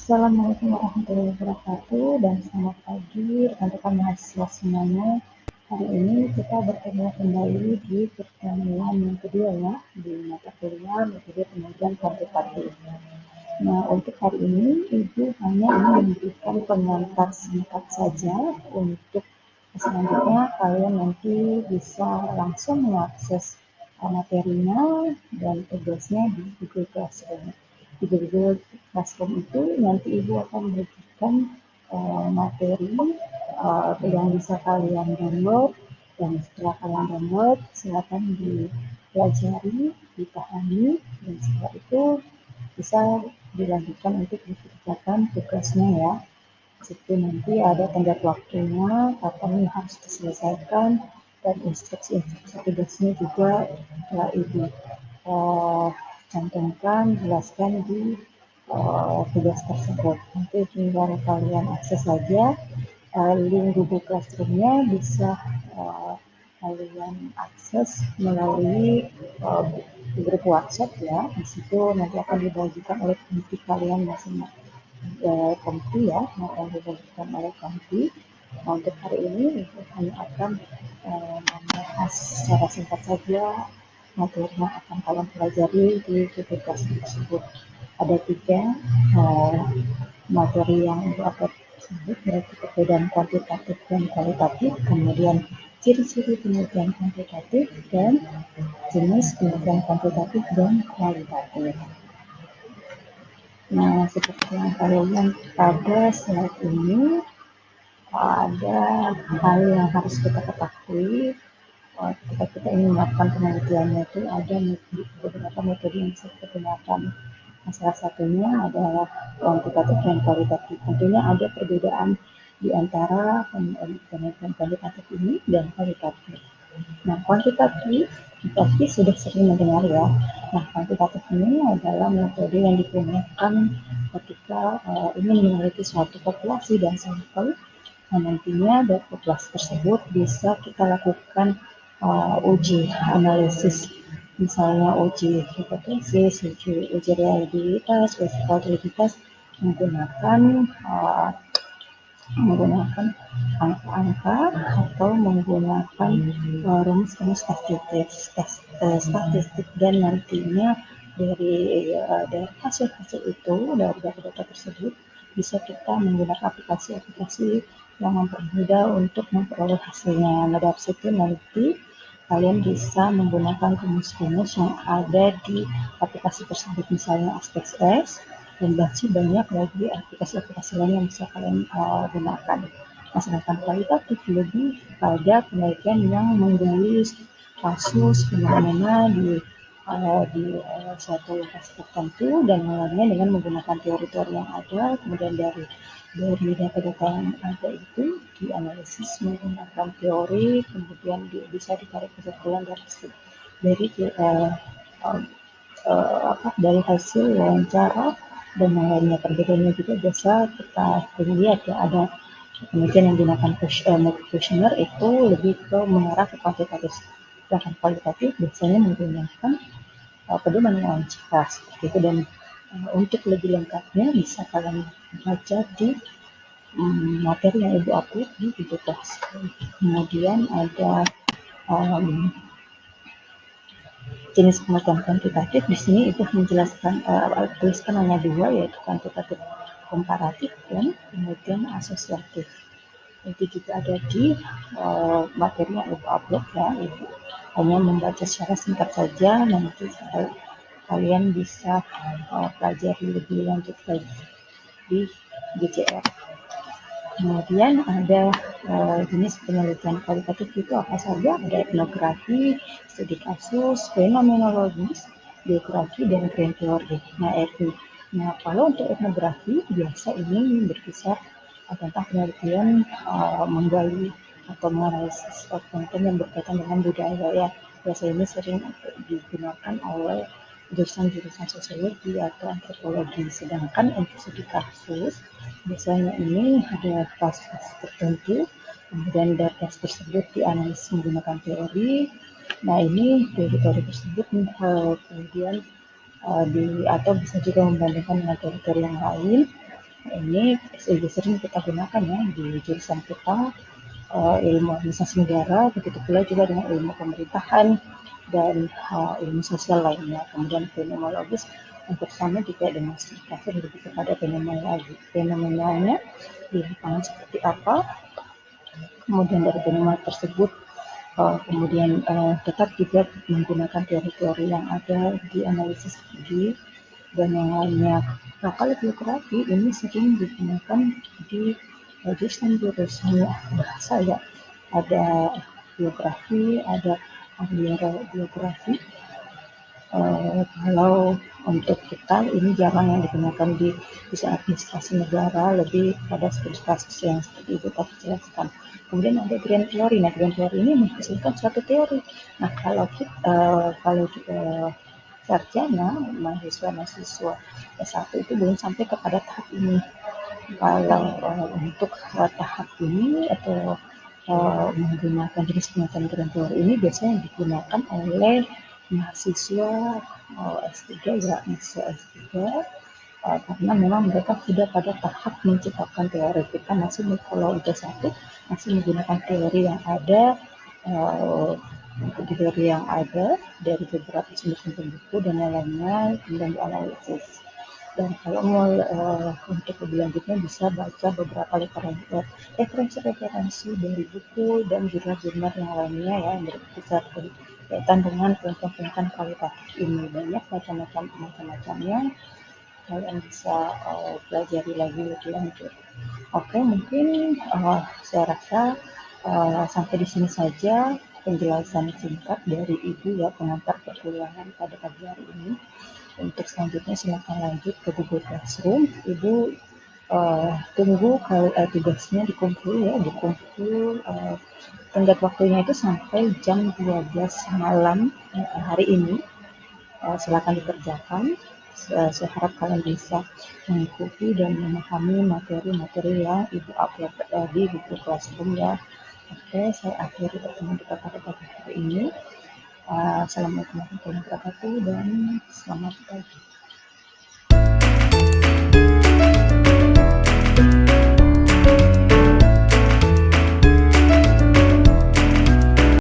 Assalamualaikum warahmatullahi wabarakatuh dan selamat pagi rekan-rekan mahasiswa semuanya. Hari ini kita bertemu kembali di pertemuan yang kedua ya di mata kuliah metode penelitian kuantitatif. Nah, untuk hari ini Ibu hanya ingin memberikan pengantar singkat saja untuk selanjutnya kalian nanti bisa langsung mengakses materinya dan tugasnya di Google Classroom. Di Google Classroom itu nanti Ibu akan memberikan materi yang bisa kalian download, dan setelah kalian download silakan dipelajari, dipahami, dan setelah itu bisa dilanjutkan untuk dikerjakan tugasnya ya. Situ nanti ada tenggat waktunya kapan ini harus diselesaikan, dan instruksi-instruksi tugasnya juga telah Ibu cantumkan, jelaskan di tugas tersebut. Nanti tinggal kalian akses saja link Google Classroom-nya, bisa kalian akses melalui grup WhatsApp ya. Di situ nanti akan dibagikan oleh komite kalian masing-masing, komite ya, akan dibagikan oleh komite. Untuk hari ini Ibu hanya akan membahas secara singkat saja materi yang akan kalian pelajari di Google Classroom tersebut. Ada 3 materi yang Ibu akan tersebut, yaitu perbedaan kuantitatif dan kualitatif, kemudian ciri-ciri penelitian kuantitatif, dan jenis penelitian kuantitatif dan kualitatif. Nah, seperti yang kalian lihat pada slide ini, ada hal yang harus kita ketahui ketika kita ingin melakukan penelitiannya. Itu ada beberapa metode yang bisa kita gunakan. Nah, salah satunya adalah kuantitatif dan kualitatif. Tentunya ada perbedaan di antara penelitian kuantitatif ini dan kualitatif. Nah, kuantitatif kita sudah sering mendengar ya. Nah, kuantitatif ini adalah metode yang digunakan ketika ingin meneliti suatu populasi dan sampel. Nah, nantinya dari populasi tersebut bisa kita lakukan uji analisis, misalnya uji hipotesis, uji reliabilitas, uji validitas menggunakan angka-angka atau menggunakan rumus-rumus statistik, dan nantinya dari hasil-hasil itu, dari data-data tersebut, bisa kita menggunakan aplikasi-aplikasi yang mempermudah untuk memperoleh hasilnya. Nah, dari situ nanti kalian bisa menggunakan rumus-rumus yang ada di aplikasi tersebut, misalnya SPSS, dan masih banyak lagi aplikasi-aplikasi lain yang bisa kalian gunakan. Nah, sedangkan kualitatif lebih pada penelitian yang menggali kasus fenomena di suatu lokasi tertentu dan mengelolanya dengan menggunakan teori-teori yang ada, kemudian dari data-data yang ada itu dianalisis menggunakan teori, kemudian bisa ditarik kesimpulan dari hasil wawancara dan yang lainnya. Perbedaannya juga biasa kita lihat ya, ada penelitian yang menggunakan kuesioner itu lebih ke mengarah ke kuantitatif, sedangkan kualitatif biasanya menggunakan pedoman wawancara seperti itu. Dan untuk lebih lengkapnya bisa kalian baca di materi yang Ibu upload di Google Classroom. Kemudian ada jenis penelitian kuantitatif. Di sini Ibu menjelaskan tuliskan hanya 2, yaitu kuantitatif komparatif dan kemudian asosiatif. Itu juga ada di materi yang Ibu upload ya. Ibu hanya membaca secara singkat saja, nanti kalian bisa pelajari lebih lanjut lagi di GCR. Kemudian ada jenis penelitian kualitatif itu apa saja? Ada etnografi, studi kasus, fenomenologis, biografi, dan grand teori. Nah, kalau untuk etnografi biasa ini berkisar tentang penelitian menggali atau menganalisis konten yang berkaitan dengan budaya ya. Biasa ini sering digunakan oleh jurusan-jurusan sosiologi atau antropologi. Sedangkan untuk studi kasus biasanya ini ada kasus tertentu, kemudian dari kasus tersebut dianalisis menggunakan teori. Nah, ini teori-teori tersebut kemudian atau bisa juga membandingkan dengan teori-teori yang lain. Ini lebih sering kita gunakan ya di jurusan kita, ilmu administrasi negara, begitu pula juga dengan ilmu pemerintahan dan ilmu sosial lainnya. Kemudian fenomenologis yang pertama juga demonstrasi lebih kepada fenomenologi, fenomenanya di lapangan seperti apa, kemudian dari fenomena tersebut kemudian tetap juga menggunakan teori-teori yang ada di analisis studi dan yang lainnya. Nah, kalau biografi ini sering digunakan di jurusan bahasa ya. Ada biografi, ada biografi. Kalau untuk kita ini jarang yang digunakan di bisa administrasi negara, lebih pada kasus yang seperti itu tadi jelaskan. Kemudian ada grand teori. Nah, grand teori ini menghasilkan suatu teori. Nah, kalau kita sarjana mahasiswa S1 itu belum sampai kepada tahap ini. Kalau untuk tahap ini atau menggunakan jenis semacam grand teori ini biasanya digunakan oleh mahasiswa S3 ya, mahasiswa S3 karena memang mereka sudah pada tahap menciptakan teori. Kita masih kalau udah satu masih menggunakan teori yang ada, uh, teori yang ada dari beberapa sumber-sumber buku dan lain-lainnya, kemudian dianalisis. Dan kalau mau untuk lebih lanjutnya bisa baca beberapa referensi-referensi dari buku dan jurnal-jurnal yang lainnya ya, yang bisa berkaitan dengan penelitian kualitatif ini. Banyak macam-macamnya, kalian bisa pelajari lagi lebih lanjut. Oke, mungkin saya rasa sampai di sini saja penjelasan singkat dari Ibu ya, pengantar perkuliahan pada pagi hari ini. Untuk selanjutnya silakan lanjut ke Google Classroom. Ibu tunggu kalau tugasnya dikumpul ya, dikumpul tenggat waktunya itu sampai jam 12 malam hari ini. Silakan dikerjakan. Saya harap kalian bisa mengikuti dan memahami materi-materi yang Ibu upload di Google Classroom ya. Oke, saya akhiri pertemuan kita pada pagi hari ini. Assalamualaikum warahmatullahi wabarakatuh dan selamat pagi.